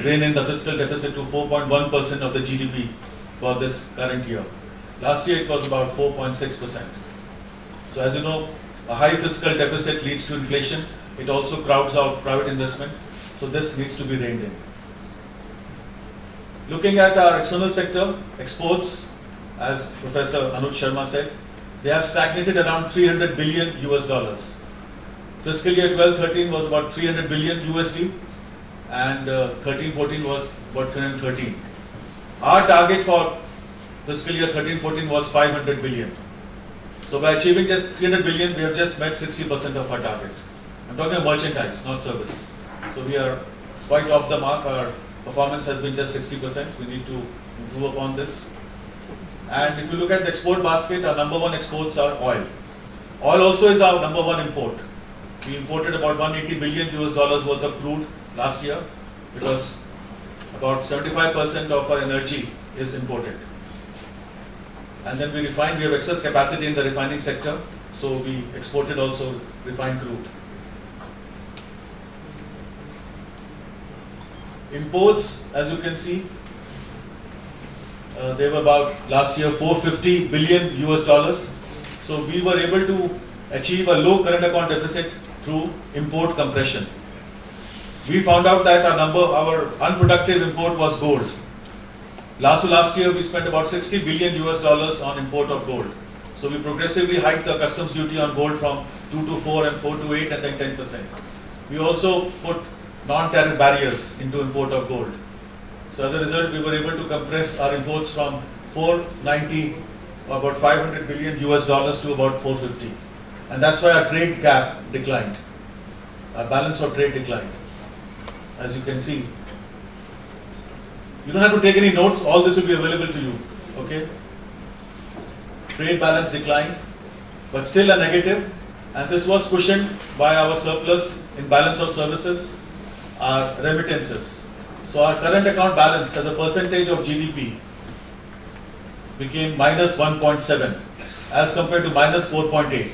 rein in the fiscal deficit to 4.1% of the GDP for this current year. Last year it was about 4.6%. So as you know, a high fiscal deficit leads to inflation. It also crowds out private investment. So this needs to be reined in. Looking at our external sector, exports, as Professor Anuj Sharma said, they have stagnated around 300 billion US dollars. Fiscal year 12-13 was about 300 billion USD, and 13-14 was about 313. Our target for fiscal year 13-14 was 500 billion. So by achieving just 300 billion, we have just met 60% of our target. I'm talking about merchandise, not service. So we are quite off the mark. Our performance has been just 60%. We need to improve upon this. And if you look at the export basket, our number one exports are oil. Oil also is our number one import. We imported about 180 billion US dollars worth of crude last year because about 75% of our energy is imported. And then we refined, we have excess capacity in the refining sector, so we exported also refined crude. Imports, as you can see, they were about last year 450 billion US dollars. So we were able to achieve a low current account deficit through import compression. We found out that our unproductive import was gold. Last year we spent about 60 billion US dollars on import of gold. So we progressively hiked the customs duty on gold from 2 to 4 and 4 to 8 and then 10%. We also put non-tariff barriers into import of gold. So as a result, we were able to compress our imports from 490, about 500 billion US dollars to about 450. And that's why our trade gap declined. Our balance of trade declined. As you can see. You don't have to take any notes, all this will be available to you. Okay? Trade balance declined, but still a negative. And this was cushioned by our surplus in balance of services, our remittances. So our current account balance as a percentage of GDP became minus 1.7 as compared to minus 4.8.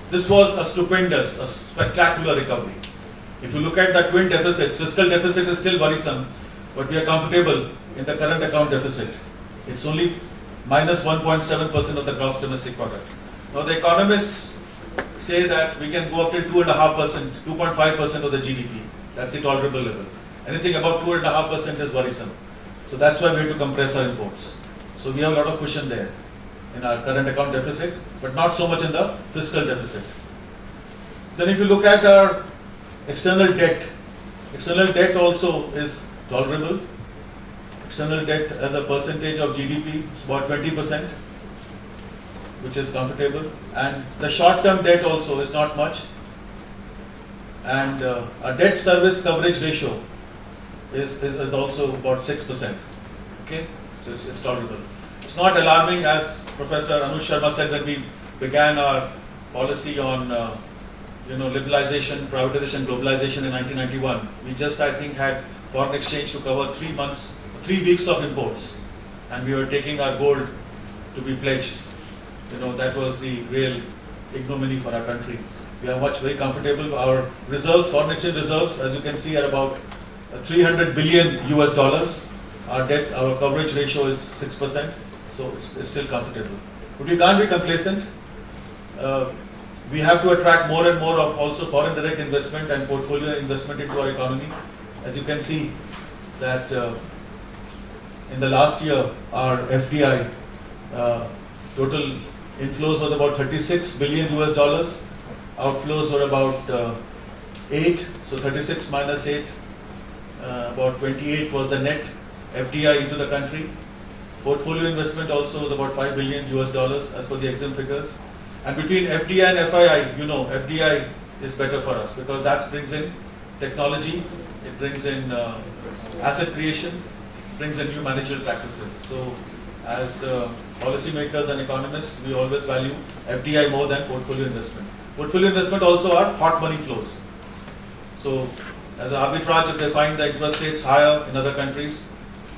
This was a stupendous, a spectacular recovery. If you look at the twin deficits, fiscal deficit is still worrisome, but we are comfortable in the current account deficit. It's only minus 1.7% of the gross domestic product. Now the economists say that we can go up to 2.5%, 2.5% of the GDP. That's the tolerable level. Anything above 2.5% is worrisome. So that's why we have to compress our imports. So we have a lot of cushion there in our current account deficit, but not so much in the fiscal deficit. Then if you look at our external debt also is tolerable. External debt as a percentage of GDP is about 20%, which is comfortable. And the short-term debt also is not much. And our debt service coverage ratio is also about 6%. Okay, so it's tolerable. It's not alarming, as Professor Anuj Sharma said when we began our policy on liberalization, privatization, globalization in 1991. We just, I think, had foreign exchange to cover 3 weeks of imports, and we were taking our gold to be pledged. That was the real ignominy for our country. We are very comfortable. Our reserves, foreign exchange reserves, as you can see, are about 300 billion US dollars. Our debt, our coverage ratio is 6%, so it's still comfortable. But we can't be complacent. We have to attract more and more of also foreign direct investment and portfolio investment into our economy. As you can see that in the last year, our FDI total inflows was about 36 billion US dollars. Outflows were about 8, so 36 minus 8, about 28 was the net FDI into the country. Portfolio investment also was about 5 billion US dollars as per the Exim figures. And between FDI and FII, FDI is better for us because that brings in technology, it brings in asset creation, brings in new managerial practices. So as policymakers and economists, we always value FDI more than portfolio investment. Portfolio investment also are hot money flows. So as an arbitrage, if they find the interest rates higher in other countries,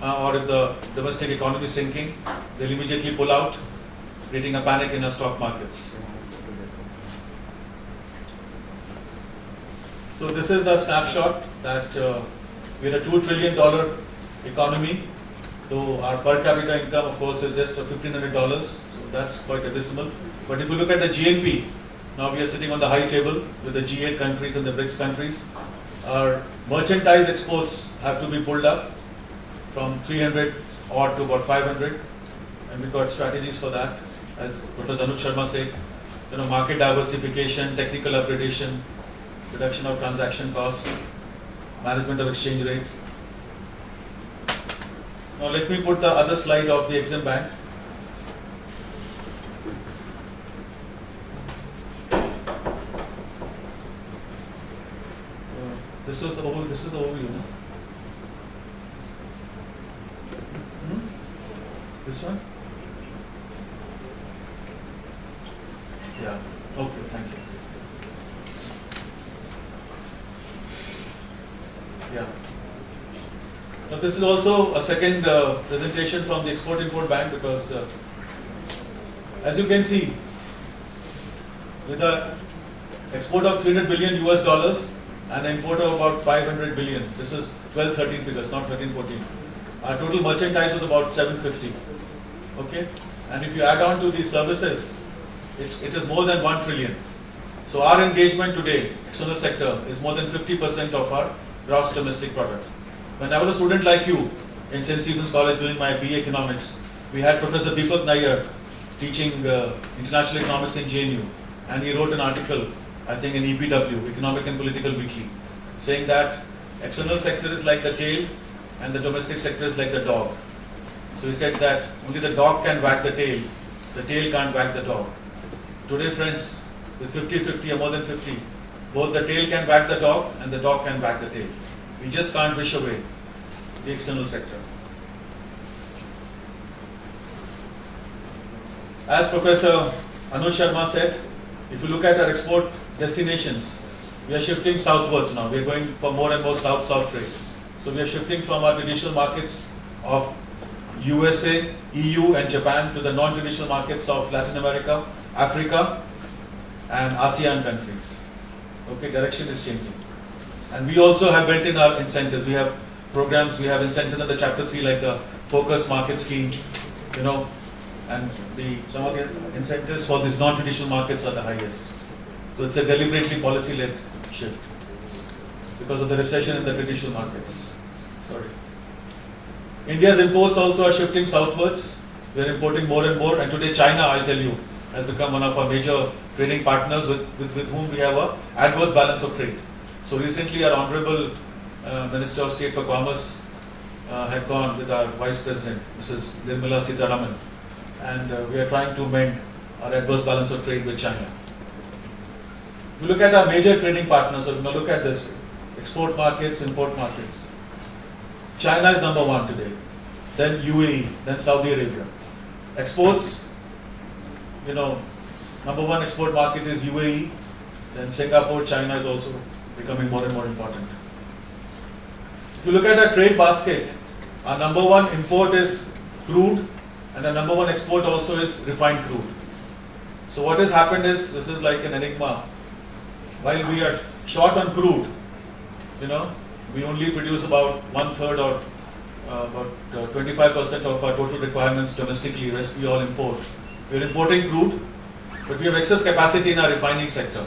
or if the domestic economy is sinking, they'll immediately pull out, creating a panic in our stock markets. So this is the snapshot that We're a $2 trillion economy, though our per capita income, of course, is just $1,500, so that's quite abysmal. But if you look at the GNP, now we are sitting on the high table with the G8 countries and the BRICS countries. Our merchandise exports have to be pulled up from 300 odd to about 500, and we've got strategies for that, as Professor Anuj Sharma said. Market diversification, technical upgradation, reduction of transaction costs, management of exchange rate. Now let me put the other slide of the Exim Bank. This is the overview. No? This one? Yeah. Okay, thank you. Yeah. Now this is also a second presentation from the Export-Import Bank, because as you can see, with the export of 300 billion US dollars and an import of about 500 billion, this is 12-13 figures, not 13-14. Our total merchandise was about 750. Okay, and if you add on to the services, it is more than 1 trillion. So our engagement today, external sector, is more than 50% of our gross domestic product. When I was a student like you in St. Stephen's College doing my BA Economics, we had Professor Deepak Nair teaching international economics in JNU, and he wrote an article, I think in EPW, Economic and Political Weekly, saying that external sector is like the tail and the domestic sector is like the dog. So he said that only the dog can wag the tail can't wag the dog. Today, friends, with 50-50 or more than 50, both the tail can wag the dog and the dog can wag the tail. We just can't wish away the external sector. As Professor Anuj Sharma said, if you look at our export destinations, we are shifting southwards now. We are going for more and more south-south trade. So we are shifting from our traditional markets of USA, EU and Japan to the non-traditional markets of Latin America, Africa and ASEAN countries. Okay, direction is changing. And we also have built in our incentives. We have programs, we have incentives under Chapter 3 like the Focus Market Scheme, and some of the incentives for these non-traditional markets are the highest. So it's a deliberately policy-led shift because of the recession in the traditional markets. Sorry. India's imports also are shifting southwards. We are importing more and more, and today China, I'll tell you, has become one of our major trading partners with whom we have an adverse balance of trade. So recently our Honorable Minister of State for Commerce had gone with our Vice President, Mrs. Nirmala Sitharaman, and we are trying to mend our adverse balance of trade with China. If you look at our major trading partners, so now look at this, export markets, import markets. China is number one today, then UAE, then Saudi Arabia. Exports, number one export market is UAE, then Singapore, China is also becoming more and more important. If you look at our trade basket, our number one import is crude, and our number one export also is refined crude. So what has happened is, this is like an enigma. While we are short on crude, we only produce about 1/3 or about 25% of our total requirements domestically, rest we all import. We are importing crude, but we have excess capacity in our refining sector.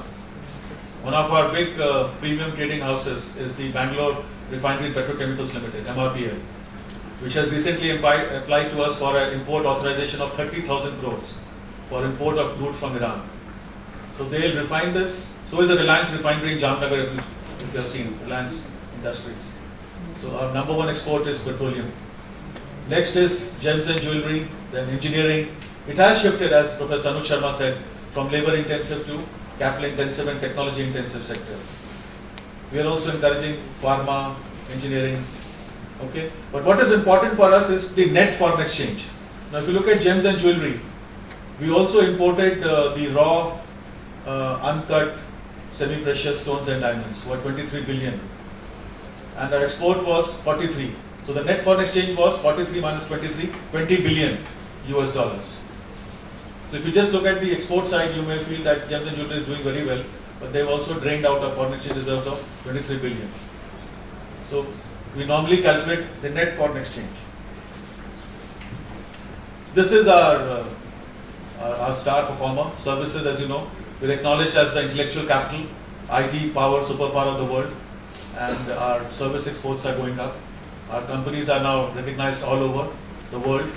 One of our big premium trading houses is the Bangalore Refinery Petrochemicals Limited, MRPL, which has recently applied to us for an import authorization of 30,000 crores for import of crude from Iran. So they will refine this. So is the Reliance Refinery in Jamnagar, if you have seen, Reliance Industries. So our number one export is petroleum. Next is gems and jewelry, then engineering. It has shifted, as Professor Anuj Sharma said, from labor intensive to capital intensive and technology intensive sectors. We are also encouraging pharma, engineering. Okay, but what is important for us is the net foreign exchange. Now, if you look at gems and jewelry, we also imported the raw, uncut, semi-precious stones and diamonds for 23 billion, and our export was 43. So the net foreign exchange was 43 minus 23, 20 billion US dollars. So if you just look at the export side, you may feel that gems and jewelry is doing very well, but they've also drained out of foreign exchange reserves of 23 billion. So we normally calculate the net foreign exchange. This is our star performer. Services, as you know, we're acknowledged as the intellectual capital, IT power, superpower of the world, and our service exports are going up. Our companies are now recognized all over the world,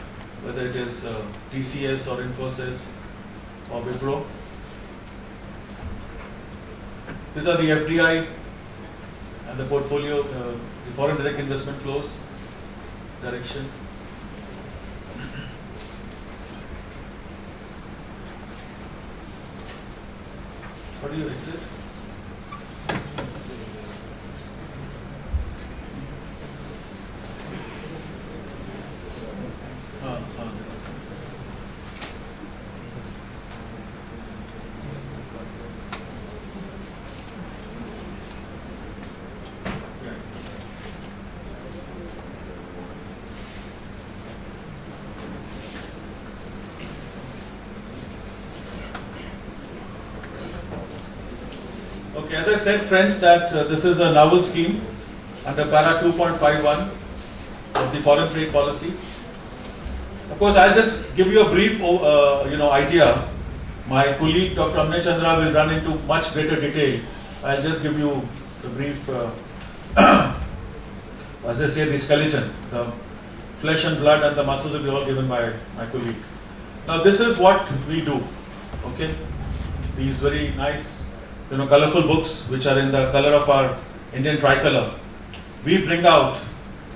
whether it is TCS or Infosys or Wipro. These are the FDI and the portfolio, the foreign direct investment flows direction. How do you exit? Okay, as I said, friends, that this is a novel scheme under para 2.51 of the foreign trade policy. Of course, I'll just give you a brief, idea. My colleague Dr. Amnay Chandra will run into much greater detail. I'll just give you the brief, as I say, the skeleton, the flesh and blood and the muscles will be all given by my colleague. Now, this is what we do. Okay, these very nice, colorful books which are in the color of our Indian tricolor. We bring out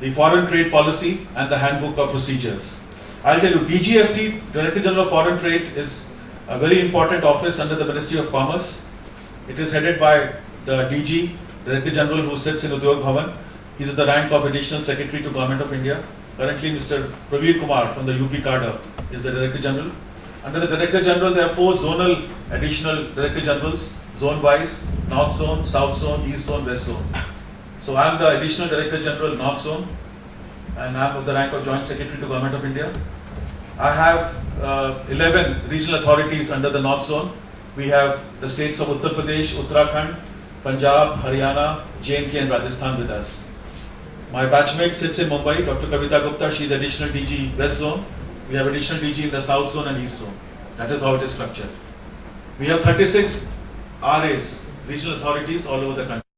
the foreign trade policy and the handbook of procedures. I'll tell you, DGFT, Director General of Foreign Trade, is a very important office under the Ministry of Commerce. It is headed by the DG, Director General, who sits in Udyog Bhavan. He is at the rank of Additional Secretary to Government of India. Currently, Mr. Praveer Kumar from the UP cadre is the Director General. Under the Director General, there are 4 zonal additional Director Generals, zone-wise: North Zone, South Zone, East Zone, West Zone. So I am the Additional Director General, North Zone, and I am of the rank of Joint Secretary to Government of India. I have 11 regional authorities under the North Zone. We have the states of Uttar Pradesh, Uttarakhand, Punjab, Haryana, J&K and Rajasthan with us. My batchmate sits in Mumbai, Dr. Kavita Gupta. She is Additional DG West Zone. We have Additional DG in the South Zone and East Zone. That is how it is structured. We have 36 RAs, regional authorities all over the country.